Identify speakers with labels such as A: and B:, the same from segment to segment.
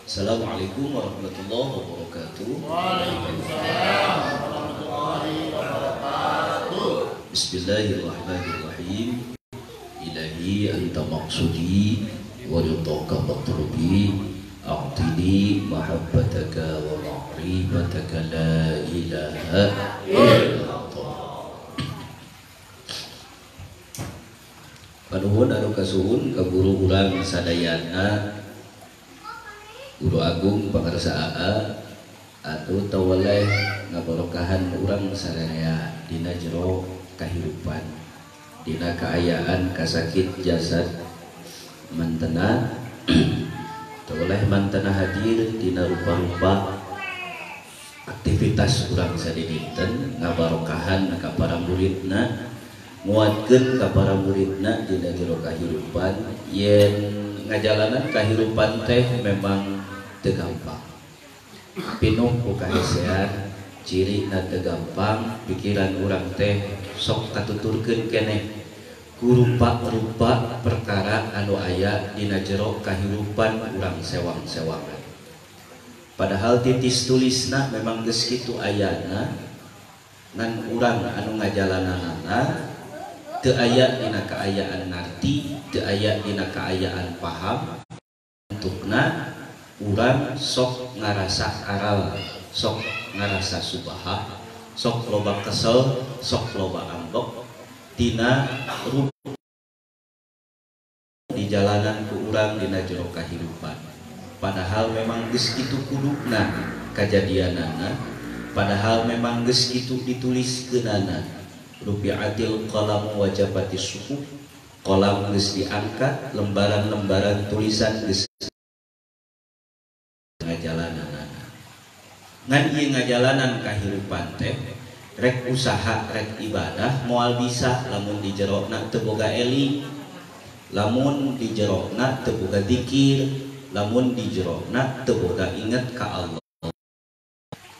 A: Assalamualaikum warahmatullahi wabarakatuh.
B: Waalaikumsalam warahmatullahi wabarakatuh.
A: Bismillahirrahmanirrahim. Ilahi anta maqsudi wa ridhaka matlubi, a'tini mahabbataka wa ma'rifataka la ilaha illallah. Panuhun anu kasuhun ka guru urang sadayana, Guru Agung Pangarsa AA atau tawaleh ngabarokahan urang sadaya dina jero kahirupan, dina kaayaan kasakit jasad mantena tawaleh mantena hadir dina rupa-rupa aktivitas urang sadidinten ngabarokahan ka para muridna, nguatkeun ka para muridna dina jero kahirupan. Yen ngajalanan kahirupan teh memang teu gampang, pinuh ku kahesean, ciri na teu gampang. Pikiran urang teh sok katuturkeun keneh ku rupa-rupa perkara anu aya dina jero kahirupan urang sewang-sewangan. Padahal titis tulisna memang geus kitu ayana, ngan urang anu ngajalananana teu aya dina kaayaan ngarti, teu aya dina kaayaan paham. Untukna urang sok ngarasa aral, sok ngarasa subahah, sok loba kesel, sok loba ambok tina rupa di jalanan ku urang dina jero kahirupan. Padahal memang geus kitu kuduna kajadianana, padahal memang geus kitu dituliskeunana. Rupi'atil qalam wajabati suhuf, qalam geus diangkat, lembaran-lembaran tulisan geus ngajalanan. Ngan ieu ngajalanan kahirupan teh rek usaha rek ibadah moal bisa lamun di jerona teu boga eling, lamun di jerona teu boga zikir, lamun di jerona teu boga inget ka Allah.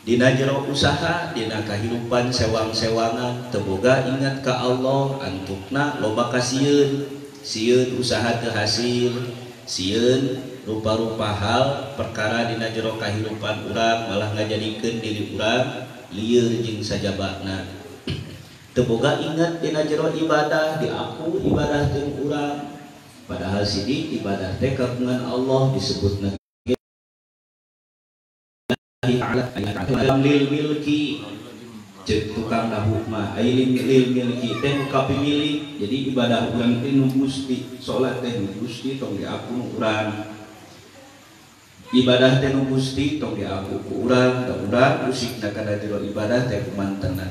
A: Dina jero usaha, dina kahirupan sewang-sewangan teu boga ingat ka Allah, antukna loba kasieun, sieun usaha teu hasil, sieun rupa-rupa hal perkara dina jero kahirupan urang malah ngajadikeun diri urang lieur jeung sajabana. Teu boga ingat dina jero ibadah, diaku ibadah teu urang, padahal sidik ibadah teh kagungan Allah disebutna alam lil milki, cek tukang dahuk mah ailin lil milki teh ka pemilik. Jadi ibadah urang teh nu gusti, salat teh nu gusti tong diaku urang, ibadah teh nu gusti tong diaku ku urang, da urang usikna kana jero ibadah teh kumantenna.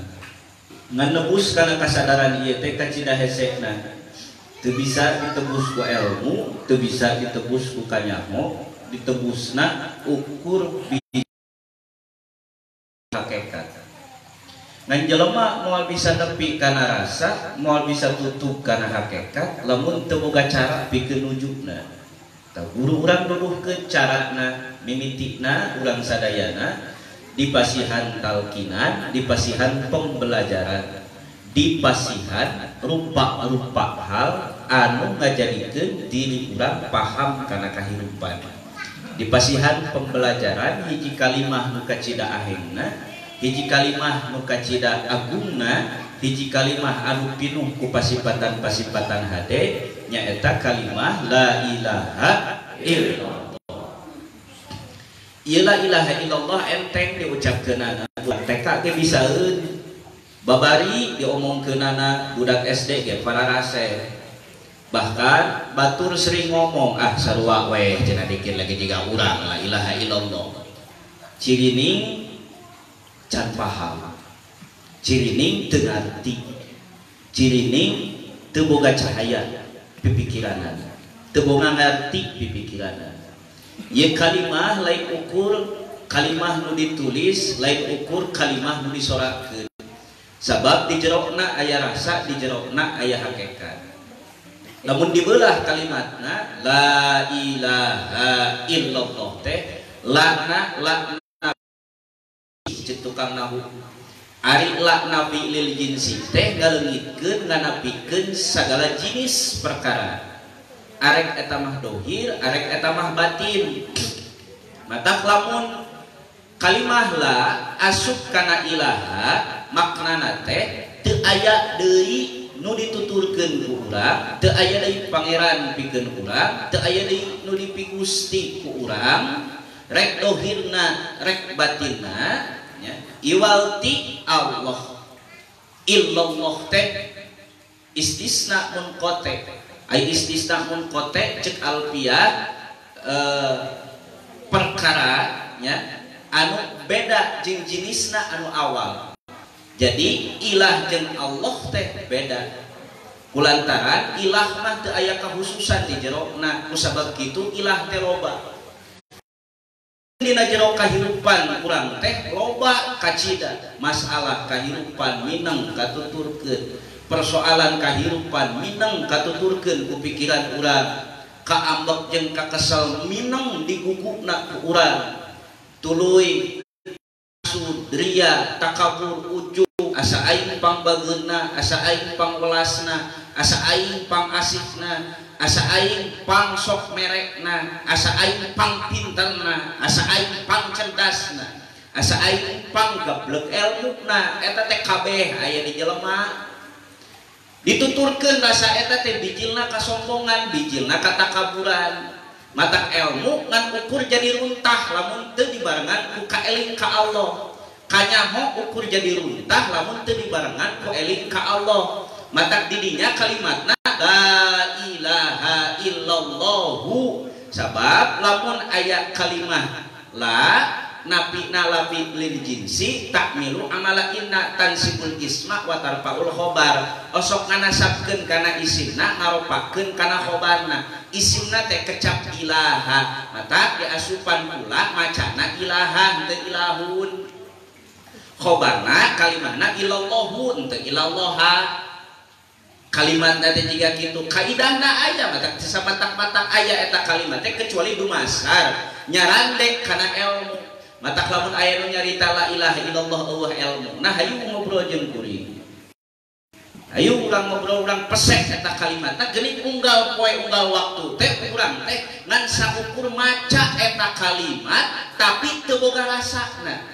A: Ngan nebus kana kasadaran ieu teh kacida hesekna teu bisa ditebus ku ilmu, teu bisa ditebus ku kanyaho, ditebusna ukur hakikat. Ngan jelema moal bisa nepi kana rasa, moal bisa tutup kana hakikat, lamun teu boga cara pikeun nujukna. Tah guru urang nuduhkeun carana, mimitikna urang sadayana dipasihan talkinan, dipasihan pembelajaran, dipasihan rupa-rupa hal anu ngajadikeun diri urang paham kana kahirupan. Dipasihan pembelajaran hiji kalimah nu kacida ahengna, hiji kalimah nu kacida agungna, hiji kalimah anu pinuh ku pasipatan-pasipatan hade, nyaeta kalimah la ilaha illallah. Ieu la ilaha illallah enteng diucapkeunana, TK ge bisaeun, babari diomongkeunana budak SD ge pararase. Bahkan batur sering ngomong, ah sarua weh cenah dikir lagi jiga urang la ilaha illallah. Cirining can paham, cirining teu ngarti, cirining teu boga cahaya pipikiranna, teu boga ngarti pipikiranna. Ieu kalimah lain ukur kalimah nu ditulis, lain ukur kalimah nu disorakeun. Sabab di jerona aya rasa, di jerona aya hakikat. Namun dibelah kalimatna la ilaha illallah teh lakna cek tukang nahu ari lakna bi lil jinsi teh ngaleungitkeun nganapikeun sagala jinis perkara, arek eta mah dohir, arek eta mah batin. Mata lamun kalimah la asup kana ilaha maknana teh teu aya deui nu dituturkeun ku urang, teu aya deui pangeran pikeun urang, teu aya deui nu dipigusti ku urang, rek dohirna rek batinna nya iwalti Allah illallah teh istisna munqati. Ai istisna munqati cek alfiyah perkara nya anu beda jeung jenisna anu awal. Jadi ilah jeung Allah teh beda. Kulantaran ilah mah teu aya kahususan di jerona, kusabab kitu ilah teh loba. Dina jero kahirupan urang teh loba kacida masalah kahirupan mineng katuturkeun, persoalan kahirupan mineng katuturkeun ku pikiran urang, kaambek jeung kakesel mineng digugupna ku urang, tuluy sudria takabur ujug asa aing pangbageuna, asa aing pangwelasna, asa aing pangasihna, asa aing pang sok merekna, asa aing pang pinterna, asa aing pang cerdasna, asa aing pang gablek elmuna. Eta teh kabeh aya di jelema. Dituturkeun rasa eta teh bijilna kasombongan, bijilna katakaburan. Mata ilmu ngan ukur jadi runtah lamun teu dibarengan ku kaeling ka Allah. Kanyaho ukur jadi runtah lamun teu dibarengan ku eling ka Allah. Mata didinya kalimatna la ilaha illallahu, sabab lamun aya kalimah la napina labi lil jinsi takmilu amala inna tansibul isma wa tarfaul khobar. Osok nganasabkeun kana isimna ngaropakeun kana khobarna. Isimna teh kecap ilaha, mata diasupan pula macana ilaha teu ilahun. Khobarna kalimahna illallahu teu ilallaha. Kalimat teh jiga kitu kaidahna aya mata sabatak-batak aya eta kalimat teh kecuali dumasar nyarande kana ilmu. Mata lamun aya nu nyarita la ilaha illallah Allah ilmu. Nah hayu ngobrol jeung kuring. Hayu urang ngobrol urang pesek eta kalimat teh geuning unggal poe unggal waktu teh urang teh ngan saukur maca eta kalimat tapi teu boga rasana.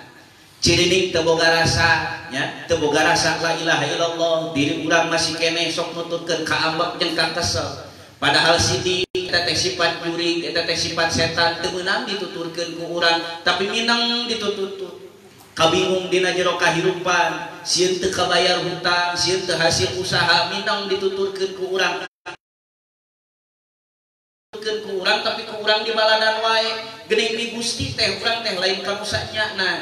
A: Cirining teu boga rasa nya, teu boga rasa la ilaha illallah, diri urang masih keneh sok nututkeun ka ambek jeung ka kesel. Padahal sidi eta teh sifat jurig, eta teh sifat setan teu meunang dituturkeun ku urang, tapi minang ditutut. Kabingung dina jero kahirupan, sieun teu kabayar hutang, sieun teu hasil usaha, minang dituturkeun ku urang. Ku urang tapi ku urang di baladan wae, geuning di Gusti teh urang teh lain kanusanya. Nah,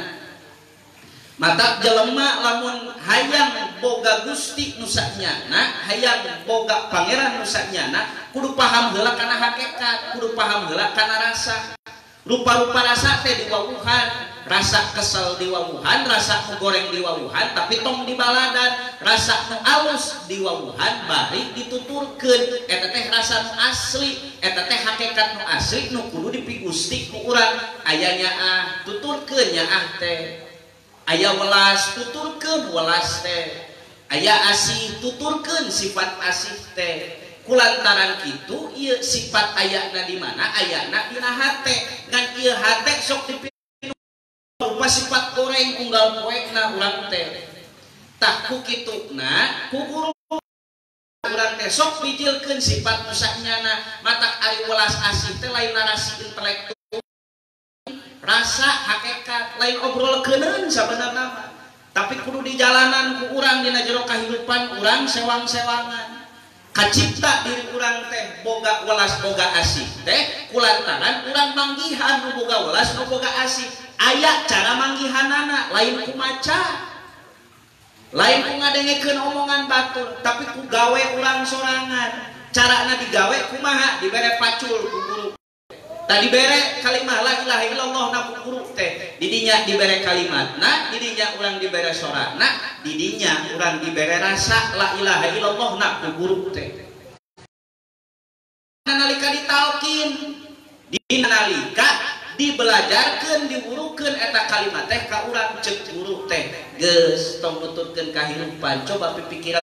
A: mata jelema lamun hayang boga Gusti nusanyana, hayang boga pangeran nusanyana, kudu paham heula kana hakikat, kudu paham heula kana rasa. Rupa-rupa rasa teh diwawuhan, rasa kesel diwawuhan, rasa nu goreng diwawuhan, tapi tong di baladan, rasa nu alus diwawuhan, bari dituturkeun. Eta teh rasa nu asli, eta teh hakikat nu asli nu kudu dipigusti ku urang. Aya nyaah tuturkeun nyaah teh. Aya welas tuturkeun welas teh, aya asih tuturkeun sifat asih teh. Kulantaran kitu ieu sifat ayana di mana? Ayana dina hate. Ngan ieu hate sok dipinu rupa sifat goreng unggal poekna urang teh. Tah ku kituna ku guru urang teh sok bijilkeun sifat nusanyana. Matak ari welas asih teh lain narasi intelektual, rasa hakikat lain obrolkeuneun sabenerna, tapi kudu di jalanan ku urang dina jero kahidupan urang sewang-sewangan. Kacipta diri urang teh boga welas boga asih teh kulantaran urang manggihan nu boga welas nu boga asih. Aya cara manggihanana lain ku maca, lain ku ngadengekeun omongan batur, tapi ku gawe urang sorangan. Carana digawe kumaha? Dibere pacul ku guru. Tadi bere kalimat la ilaha illallah na guru teh, didinya dibere kalimatna, didinya urang dibere sorana, didinya urang dibere rasa la ilaha illallah na guru teh. Nalika ditalkin, dinalika dibelajarkeun, diurukeun eta kalimat teh ka urang ceuk guru teh geus tong nututkeun kahirupan. Coba pipikiran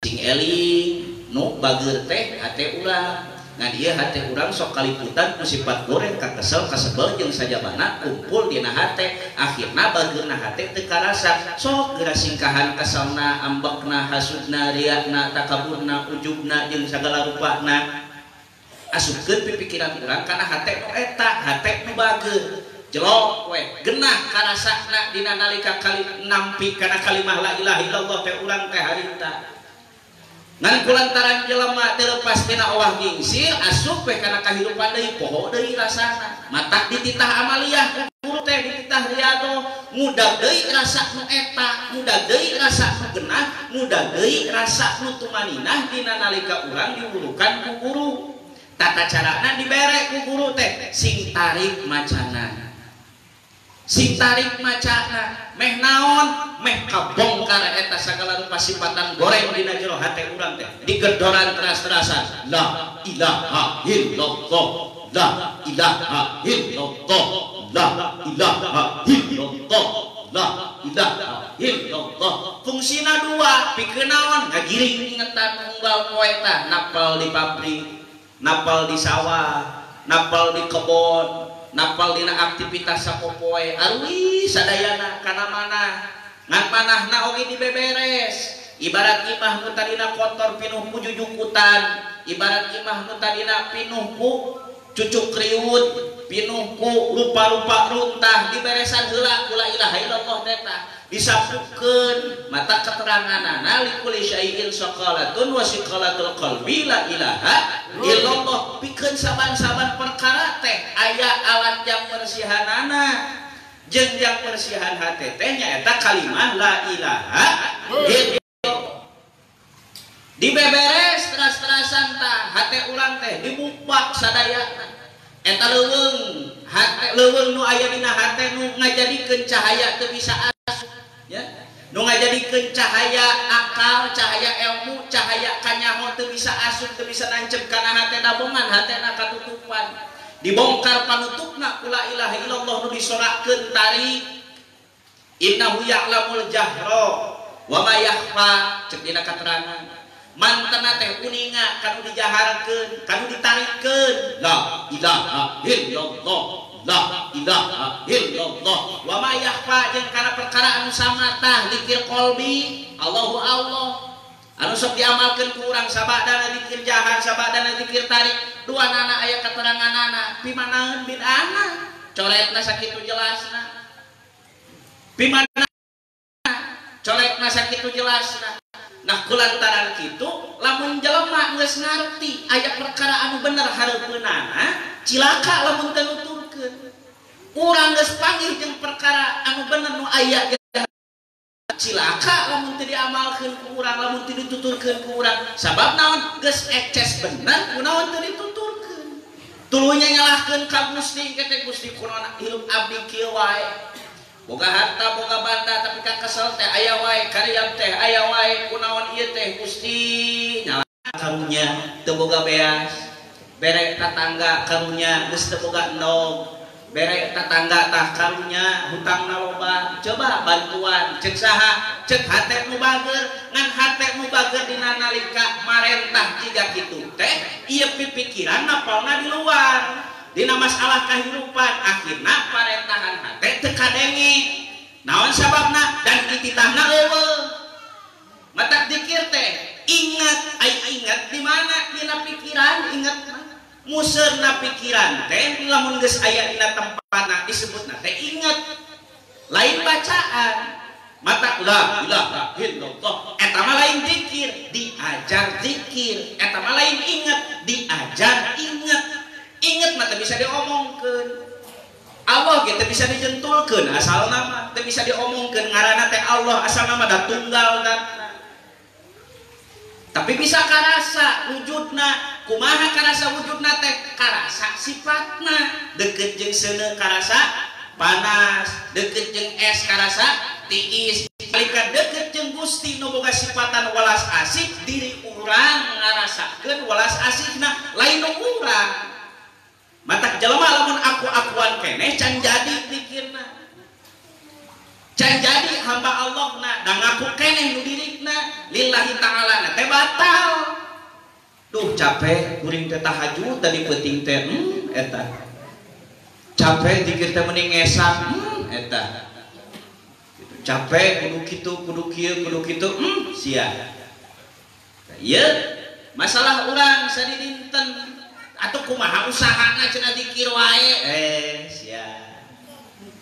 A: sing eling nu bageur teh hate urang. ngan ieu hate urang sok kaliputan ku sifat goreng ka kesel kasebel jeung sajabana kumpul dina hate akhirna bageurna hate teu karasa sok geura singkahan keselna ambekna hasudna riakna takaburna ujubna jeung sagala rupana asupkeun pipikiran urang kana hate nu eta hate nu bageur jelok we genah karasana dina nalika kali nampi kana kalimah la ilaha illallah teh urang teh harita ngan kulantaran jelema terlepas tina Allah gingsir asup we kana kahirupan deui poho deui rasana matak dititah amaliyah guru teh dititah riado mudah deui rasa nu eta mudah deui rasa nu genah mudah deui rasa nu tumaninah dina nalika urang diwulukan ku guru tata carana dibere ku guru teh sing tarik macana sing tarik macana meh naon meh kabongkar eta sagala rupa sifatan goreng dina jero hate urang teh digedoran teras-terasan la ilaha illallah la ilaha illallah la ilaha illallah la ilaha illallah fungsina dua pikeun naon ngagiring ingetan unggal poe tah napal di pabrik napal di sawah napal di kebon napal dina aktivitas sapopoe arwi sadayana kana manah ngan manahna oge dibeberes ibarat imah nu tadina kotor pinuh ku jujukutan ibarat imah nu tadina pinuh ku cucuk kriut pinuh ku rupa-rupa runtah diberesan heula ku la ilaha illallah teh disapukeun mata keteranganana likulli syai'in saqalatun wa siqalatul qalbi la ilaha illallah pikeun saban-saban perkara teh aya alat jang persihanana jeung jang persihan hate teh nyaeta kalimah la ilaha illallah dibeberes teras-terasan tah hate urang teh dibukbak sadayana eta leuweung hate leuweung nu aya dina hate nu ngajadikeun cahaya teu bisa ya nu ngajadikeun cahaya akal cahaya ilmu cahaya kanyaho teu bisa asup teu bisa nancep kana hate dabongan hatena katutupan dibongkar panutupna ku la ilaha illallah nu disorakeun tarik innahu ya'lamul jahra wa ma yakhfa ceuk dina katerangan mantena teh uninga kanu dijaharkeun kanu ditarikeun la ilaha illallah la ilaha illallah wa ma yakhfa jeung kana perkara anu samatah zikir qalbi Allahu Allah anu sok diamalkeun ku urang sabadana zikir jahan sabadana zikir tarik duanana aya kateranganana pimanaeun bid'ahna coretna sakitu jelasna pimana coretna sakitu jelasna nah kulantaran kitu lamun jelema geus ngarti aya perkara anu bener hareupeunana cilaka lamun teu nuturkeun urang geus panggih jeung perkara anu bener nu aya cilaka lamun teu diamalkeun ku urang lamun teu dituturkeun ku urang sabab naon geus eces bener kunaon teu dituturkeun tulunya nyalahkeun ka Gusti kete Gusti kunaon hirup abdi kieu wae boga harta boga banda tapi ka kesel teh aya wae karya teh aya wae kunaon ieu teh Gusti nyalah karunya teu boga beas bere tatangga karunya geus teu boga endog bere tatangga tah karunya hutangna loba coba bantuan ceuk saha ceuk hate nu bageur ngan hate nu bageur dina nalika marentah jiga kitu teh ieu pipikiran napalna di luar dina masalah kahirupan akhirna parentahan hate teu kadenge naon sababna dan dititahna eueuh matak dikir teh ingat ai ingat di mana dina pikiran ingat museurna pikiran teh lamun geus aya dina tempatna disebutna teh ingat lain bacaan matak la ilaha illallah eta mah lain zikir diajar zikir eta mah lain ingat diajar ingat mah teu bisa diomongkeun Allah ge teu bisa dijentulkeun asalna mah teu bisa diomongkeun ngaranna teh Allah asalna mah da tunggal datna tapi bisa karasa wujudna kumaha karasa wujudna teh karasa sifatna deukeut jeung seuneu karasa panas deukeut jeung es karasa tiis nalika deukeut jeung Gusti nu boga sifatan walas asih diri urang ngarasakeun walas asihna lain nu urang matak jelema lamun aku-akuan keneh can jadi pikirna can jadi hamba Allahna da ngaku keneh nu dirikna lillahi ta'ala na teh batal duh capek kuring teh tahajud tadi penting teh eta capek dikir teh mending ngesak eta capek kudu kitu sia ieu masalah urang sadidinten atuh kumaha usahana cenah dikir wae sia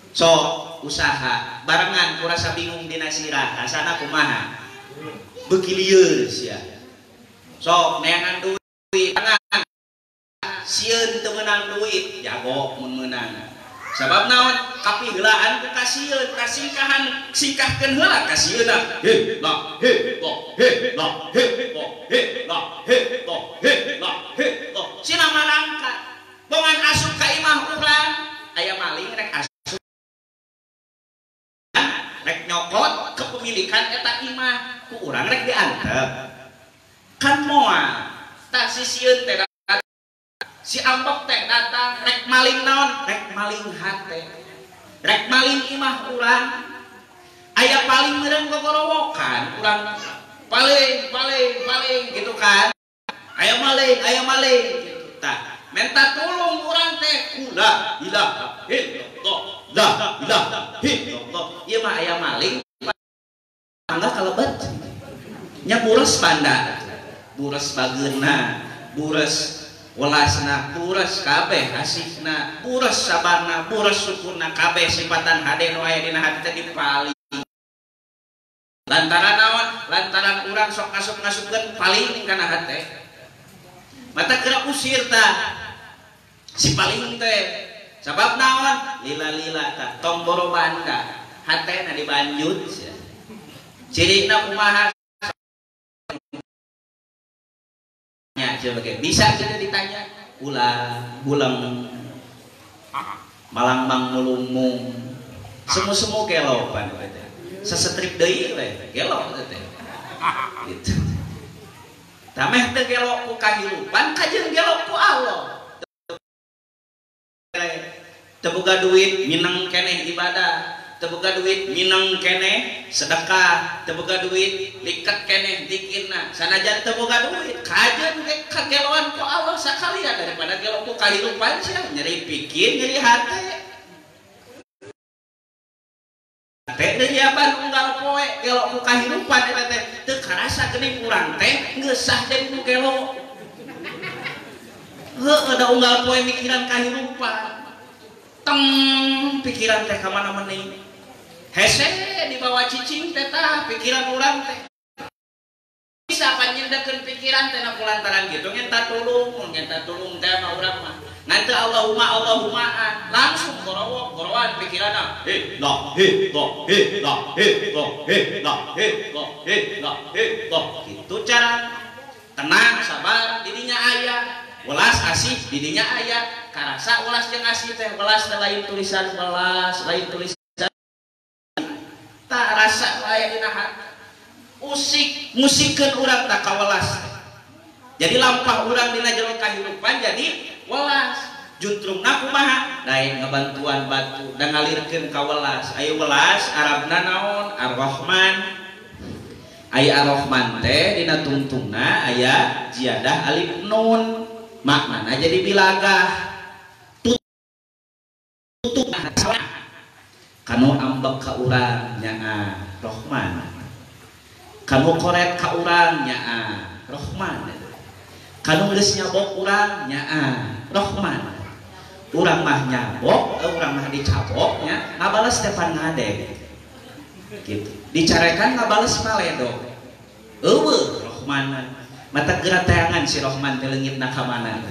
A: sok usaha barengan kurasa bingung dina sirah asana kumaha beuki lieur sia sok neangan duit tangan sieun teu meunang duit jago mun meunang sabab naon kapiheulaan ku kasieun kasingkahan singkahkeun heula kasieunna he la he lo he la he lo he la he lo he la he lo cenah marangkat bongan asup ka imah urang aya maling rek asup rek nyokot kepemilikan eta imah ku urang rek diantep kan moal tah si sieun teh si ambek teh datang rek maling naon rek maling hate rek maling imah urang aya paling meureun gogorowokan urang paling gitu kan aya maling gitu tah minta tulung urang teh la ilaha illallah la ilaha illallah ieu mah aya maling mangga kalebet nya buras panda buras bageuna buras welasna buras kabeh asihna buras sabarna buras syukurna kabeh sifatan hade nu aya dina hati teh dipaling lantaran naon lantaran urang sok ngasup-ngasupkeun paling kana hate mata kira usir tah si paling teh sabab naon lila-lila tah tong boroban tah hatena dibanjut cirina kumaha bisa kita ditanya ulang malangbang mulumung semu-semu gelopan sesetrip deui we gelo teh gitu tameh teh gelo ku kahirupan kajeun gelo ku Allah teu boga duit mineng keneh ibadah teu boga duit mineng keneh sedekah teu boga duit liket keneh dikirna sanajan teu boga duit kajeun ge kageloan ku Allah sakalian daripada gelo ku kahirupan sia nyeri pikir nyeri hate teh deui aban unggal poe gelo ku kahirupan eta teh teu karasa geuning urang teh geus sah deui ku gelo heuh da unggal poe mikiran kahirupan teng pikiran teh ka mana meuning hese dibawa cicing teh tah pikiran urang teh bisa panjenengan pikiran teh na kulantaran gitu ngenta tulung teh mah urang mah nanti Allahumma langsung gorowan pikiranna he la he lo he la he lo he la he lo he la he lo kitu cara tenang sabar didinya aya welas asih didinya aya karasa welas jeung asih teh welas teh lain tulisan welas lain tulisan tak rasa aya dina hati usik musikeun urang tak kawelas jadi lampah urang dina jero kahirupan jadi welas juntrungna kumaha daek ngabantuan batu da ngalirkeun ka welas aya welas arabna naon ar-rahman aya ar-rahman teh dina tungtungna aya ziyadah alif nun maknana jadi bilagah tutup kanu ambek ka urang nyaa Rahman kanu koret ka urang nyaa Rahman kanu geus nyabok urang nyaa Rahman urang mah nyabok urang mah dicabok nya ngabales Stefan ngade gitu dicarekan ngabales maledo eueuh Rahman mata geura teangan si Rahman teh leungitna ka mana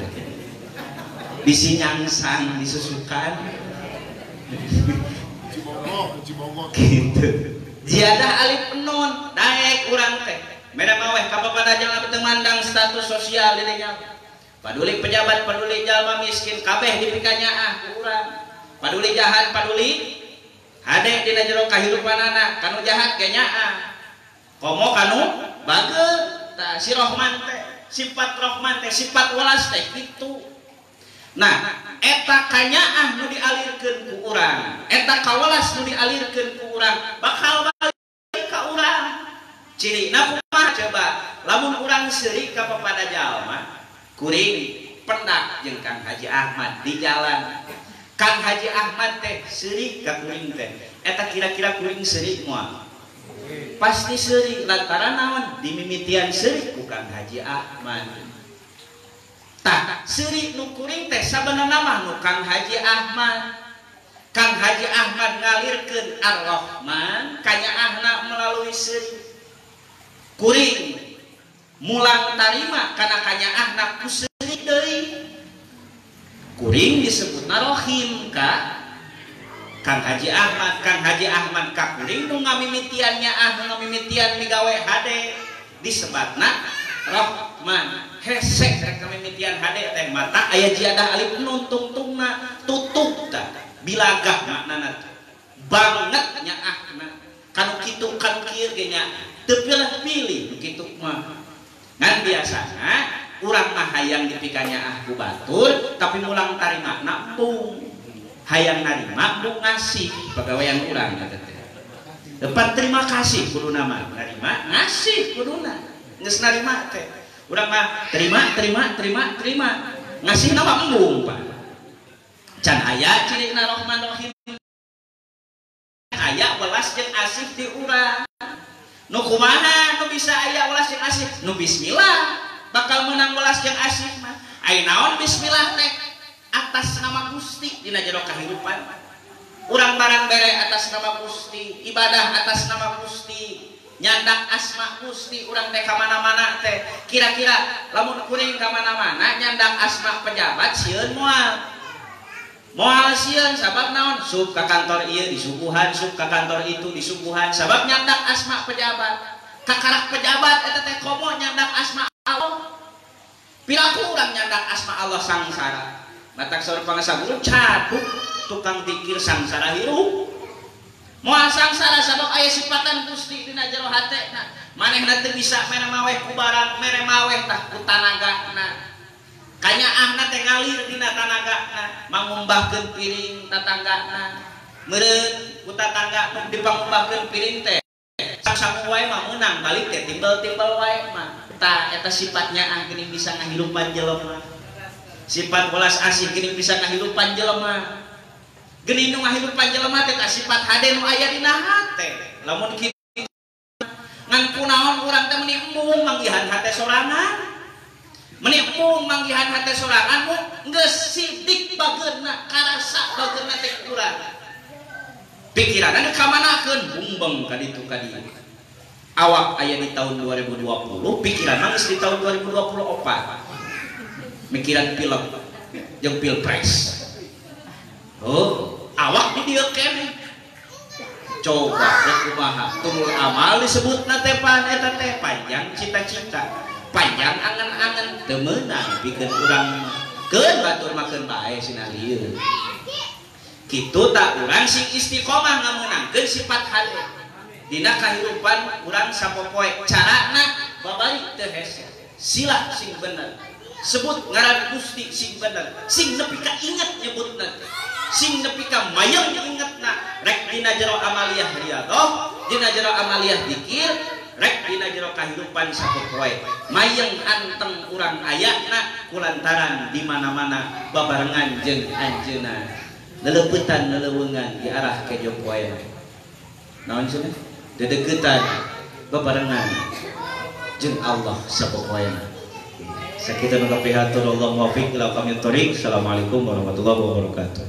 A: bisi nyangsang disusukan gitu ziyadah alif nun daek urang teh meda maweh kapapada jangan teu mandang status sosial di dinya paduli pejabat paduli jalma miskin kabeh dipikanyaah ku urang paduli jahat paduli hade dina jero kahirupanana kanu jahat ge nyaah komo kanu bageut tah si Rahman teh sifat Rahman teh sifat welas teh kitu nah eta kanyaah nu dialirkeun ku urang eta kawelas nu dialirkeun ku urang bakal balik ka urang Cirina kumaha coba lamun urang seurik ka pada jalma kuring pendak jeung Kang Haji Ahmad di jalan. Kang Haji Ahmad teh seurik ka kuring teh eta kira-kira kuring seurik moal pasti seurik lantaran naon dimimitian seurik ku Kang Haji Ahmad. Tah seurik nu kuring teh sabenerna mah nu Kang Haji Ahmad. Kang Haji Ahmad ngalirkeun Ar-Rahman kanyaahna melalui seurik. Kuring mulang tarima kana kanyaahna ku seurik deui. Kuring disebutna Rohim ka Kang Haji Ahmad. Kang Haji Ahmad ka kuring nu ngamimitian nyaah nu ngamimitian migawe hade disebatna Rahman. Hesek rek ngamimitian hade teh mata aya jiadah alif nun tungtungna tutup tah bilagah maknana banget nyaahna kanu kitu kanu kieu ge nya teu pilih kitu mah. Ngan biasana urang mah hayang dipikanya ku batur tapi mulang tarima nambung hayang narima bu ngasih pagawean urang eta teh. Depan terima kasih kuduna mah narima ngasih kuduna geus narima teh. Urang mah terima ngasih nama embung Pak. Can aya cirina Rahman Rahim aya welas jeung asih di urang. Nu kumaha nu bisa aya welas jeung asih? Nu bismillah bakal menang welas jeung asih mah. Ai naon bismillah teh? Atas nama Gusti dina jero kahirupan. Urang barang bere atas nama Gusti, ibadah atas nama Gusti, nyandak asma Gusti urang teh ka mana-mana teh. Kira-kira lamun kuring ka mana-mana nyandak asma pejabat sieun moal. Moal sieun sabab naon? Sub ka kantor ieu disuguhan, sub ka kantor itu disuguhan sabab nyandak asma pejabat. Kakarak pejabat eta teh komo nyandak asma Allah. Pilaku urang nyandak asma Allah sangsara. Matak saur pangasa guru caduk tukang pikir sangsara hirup. Moal sangsara sabab aya sifatan Gusti dina jero hatena. Manehna teu bisa mere maweh ku barang, mere maweh tah ku tanagana. Kanyaahna teh ngalir dina tanagana, mangumbahkeun piring tatanggana. Meureun ku tatangga nu dipangumbahkeun piring teh sang-sang wae mah meunang balik teh timbal-timbal wae mah. Tah eta sifatnya geuning bisa ngahirupan jelema. Sifat welas asih geuning bisa ngahirupan jelema. Geuning nu ngahirupan jelema teh sifat hade nu aya dina hate. Lamun kitu ngan kunaon urang teh meuni embung manggihan hate sorangan. Meuni embung manggihan hate sorangan mu geus sidik bageurna karasa bageurna teh urang. Pikiranna kamanakeun bumbeng ka ditu ka dieu. Awak aya di tahun 2020, pikiran mah geus di tahun 2024. Mikiran film jeung pilpres. Oh, awak di dieu keneh. Coba kumaha tumul amal disebutna teh pan eta teh panjang cita-cita, panjang angan-angan teu meunang pikeun urang keun batur makeun bae sinalieu. Kitu tak urang sing istiqomah ngameunangkeun sifat hade. Dina kahirupan urang sapopoe carana babalik teu hese. Sila sing bener. Sebut ngaran Gusti sing bener. Sing nepi ka inget nyebutna. Sing nepi ka mayang ingetna. Rek dina jero amaliyah riyadhah, dina jero amaliyah zikir, rek dina jero kahirupan sapopoe. Mayang anteng urang ayana kulantaran di mana-mana babarengan jeung anjeunna. Lelepetan lelewengan di arah ke Jokowi. Naon cenah? Dedeketan bebarengan jeung Allah sapopoena. Sakitu nu kapihatur Allah muwaffiq ila aqwamit thoriq. Assalamualaikum warahmatullahi wabarakatuh.